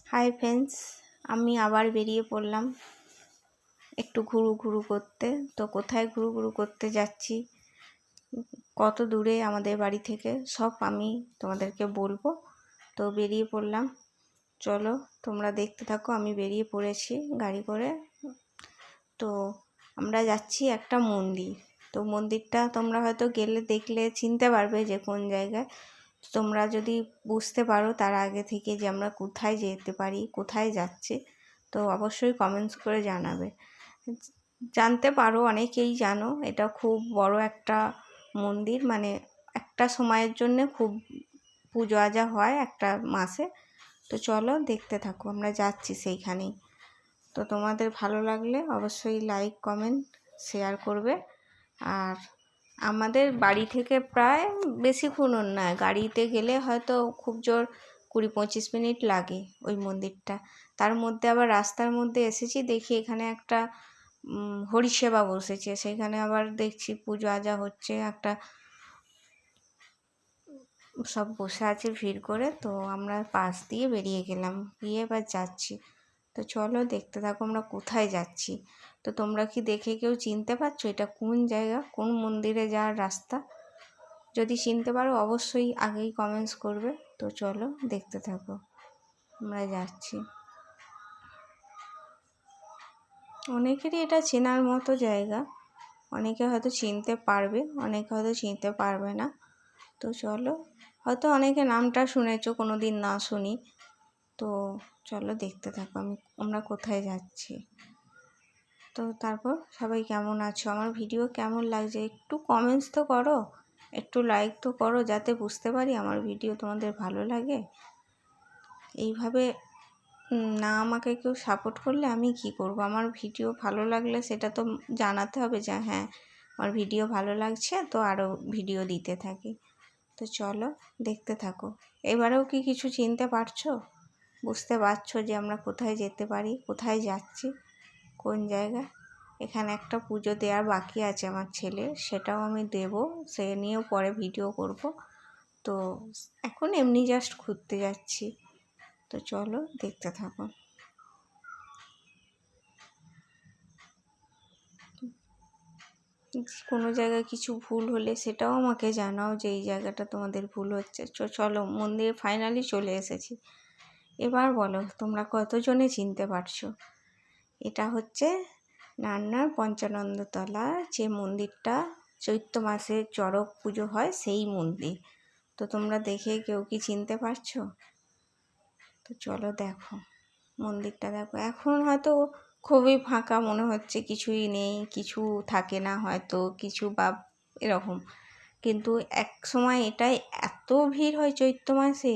Hi friends, আমি আবার বেরিয়ে পড়লাম একটু ঘুরু করতে। তো কোথায় ঘুরু করতে যাচ্ছি, কত দূরে আমাদের বাড়ি থেকে, সব আমি তোমাদেরকে বলবো। তো বেরিয়ে পড়লাম, চলো তোমরা দেখতে থাকো। আমি বেরিয়ে পড়েছি গাড়ি করে। তো আমরা যাচ্ছি একটা মন্দির। তো মন্দিরটা তোমরা হয়তো গেলে দেখলে চিনতে পারবে যে কোন জায়গায়। তোমরা যদি বুঝতে পারো তার আগে থেকে যে আমরা কোথায় যেতে পারি, কোথায় যাচ্ছি, তো অবশ্যই কমেন্টস করে জানাবে। জানতে পারো, অনেকেই জানো, এটা খুব বড় একটা মন্দির, মানে একটা সময়ের জন্যে খুব পুজো আজা হয় একটা মাসে। তো চলো দেখতে থাকো, আমরা যাচ্ছি সেইখানেই। তো তোমাদের ভালো লাগলে অবশ্যই লাইক কমেন্ট শেয়ার করবে। আর আমাদের বাড়ি থেকে প্রায় বেশিক্ষণ নয়, গাড়িতে গেলে হয়তো খুব জোর 20-25 মিনিট লাগে ওই মন্দিরটা। তার মধ্যে আবার রাস্তার মধ্যে এসেছি, দেখি এখানে একটা হরিসেবা বসেছে, সেখানে আবার দেখছি পুজো আজা হচ্ছে, একটা সব বসে আছে ভিড় করে। তো আমরা পাশ দিয়ে বেরিয়ে গেলাম, গিয়ে এবার যাচ্ছি। তো চলো দেখতে থাকো আমরা কোথায় যাচ্ছি। তো তোমরা কি দেখে কেউ চিনতে পারছো এটা কোন জায়গা, কোন মন্দিরে যাওয়ার রাস্তা? যদি চিনতে পারো অবশ্যই আগেই কমেন্টস করবে। তো চলো দেখতে থাকো, আমরা যাচ্ছি। অনেকেরই এটা চেনার মতো জায়গা, অনেকে হয়তো চিনতে পারবে, অনেকে হয়তো চিনতে পারবে না। তো চলো, হয়তো অনেকে নামটা শুনেছো, কোনো দিন না শুনি। তো চলো দেখতে থাকো আমরা কোথায় যাচ্ছি। তো তারপর সবাই কেমন আছো, আমার ভিডিও কেমন লাগছে একটু কমেন্টস তো করো, একটু লাইক তো করো, যাতে বুঝতে পারি আমার ভিডিও তোমাদের ভালো লাগে। এইভাবে না আমাকে কেউ সাপোর্ট করলে আমি কি করব? আমার ভিডিও ভালো লাগলে সেটা তো জানাতে হবে যে হ্যাঁ আমার ভিডিও ভালো লাগছে, তো আরও ভিডিও দিতে থাকি। তো চলো দেখতে থাকো। এবারেও কি কিছু চিনতে পারছো, বুঝতে পারছো যে আমরা কোথায় যেতে পারি, কোথায় যাচ্ছি, কোন জায়গায়? এখানে একটা পুজো দেওয়ার বাকি আছে আমার ছেলের, সেটাও আমি দেব, সে নিয়েও পরে ভিডিও করব। তো এখন এমনি জাস্ট ঘুরতে যাচ্ছি। তো চলো দেখতে থাকো। কোনো জায়গায় কিছু ভুল হলে সেটাও আমাকে জানাও যে এই জায়গাটা তোমাদের ভুল হচ্ছে। চলো মন্দিরে ফাইনালি চলে এসেছি। এবার বলো তোমরা কতজনে চিনতে পারছো? এটা হচ্ছে নান্নার পঞ্চানন্দতলা, যে মন্দিরটা চৈত্র মাসে চড়ক পুজো হয় সেই মন্দির। তো তোমরা দেখে কেউ কি চিনতে পারছো? তো চলো দেখো মন্দিরটা, দেখো এখন হয়তো খুবই ফাঁকা মনে হচ্ছে, কিছুই নেই, কিছু থাকে না হয়তো কিছু বা এরকম। কিন্তু এক সময় এটাই এত ভিড় হয় চৈত্র মাসে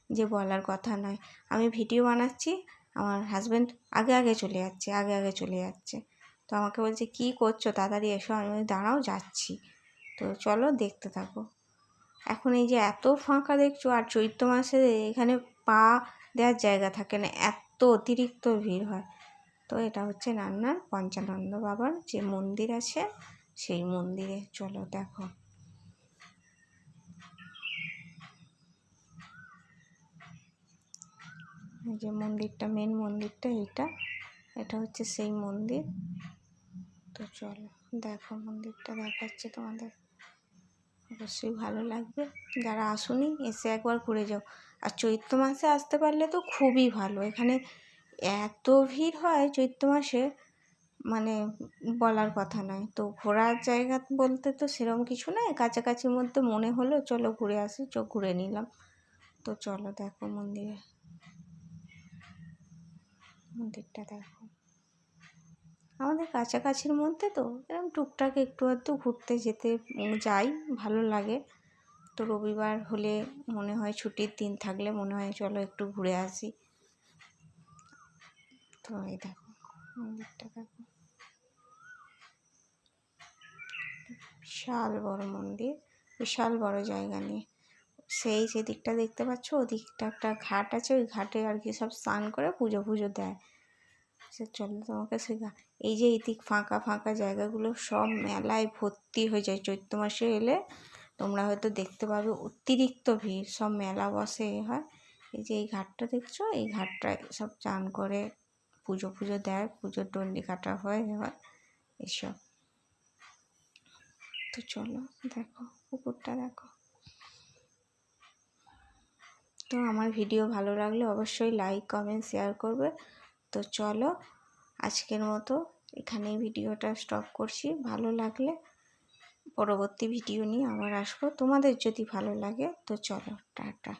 যে বলার কথা নয়। আমি ভিডিও বানাচ্ছি, আমার হাজব্যান্ড আগে চলে যাচ্ছে। তো আমাকে বলছে কী করছো, তাড়াতাড়ি এসো। আমি বলছি দাঁড়াও যাচ্ছি। তো চলো দেখতে থাকো। এখন এই যে এত ফাঁকা দেখছো, আর চৈত্র মাসে এখানে পা দেওয়ার জায়গা থাকে না, এত অতিরিক্ত ভিড় হয়। তো এটা হচ্ছে নান্নার পঞ্চানন্দ বাবার যে মন্দির আছে, সেই মন্দিরে চলো দেখো। যে মন্দিরটা, মেন মন্দিরটা এটা হচ্ছে সেই মন্দির। তো চলো দেখো, মন্দিরটা দেখাচ্ছে তোমাদের, অবশ্যই ভালো লাগবে। যারা আসুনি এসে একবার ঘুরে যাও। আর চৈত্র মাসে আসতে পারলে তো খুবই ভালো, এখানে এত ভিড় হয় চৈত্র মাসে, মানে বলার কথা নয়। তো ঘোরার জায়গা বলতে তো সেরকম কিছু নয়, কাছাকাছির মধ্যে মনে হলো চলো ঘুরে আসি, চোখ ঘুরে নিলাম। তো চলো দেখো মন্দিরটা দেখো। আমাদের কাছাকাছির মধ্যে তো এরকম টুকটাক একটু আধটু ঘুরতে যেতে যাই, ভালো লাগে। তো রবিবার হলে মনে হয়, ছুটির দিন থাকলে মনে হয় চলো একটু ঘুরে আসি। তো এই দেখো মন্দিরটা দেখো, বিশাল বড় মন্দির, বিশাল বড় জায়গা নিয়ে। সেই যেদিকটা দেখতে পাচ্ছ ওদিকটা একটা ঘাট আছে, ওই ঘাটে আর কি সব স্নান করে পুজো দেয়। সে চলো তোমাকে এই যে এইদিক ফাঁকা ফাঁকা জায়গাগুলো সব মেলায় ভর্তি হয়ে যায় চৈত্র মাসে এলে। তোমরা হয়তো দেখতে পাবে অতিরিক্ত ভিড়, সব মেলা বসে হয়, এই যে এই ঘাটটা দেখছো, এই ঘাটটায় সব চান করে পুজো পুজো দেয়, পুজোর ডন্ডি কাটা হয় এসব। তো চলো দেখো পুকুরটা দেখো। তো আমার ভিডিও ভালো লাগলে অবশ্যই লাইক কমেন্ট শেয়ার করবে। তো চলো আজকের মতো এখানেই ভিডিওটা স্টপ করছি। ভালো লাগলে পরবর্তী ভিডিও নিয়ে আবার আসবো, তোমাদের যদি ভালো লাগে। তো চলো টাটা।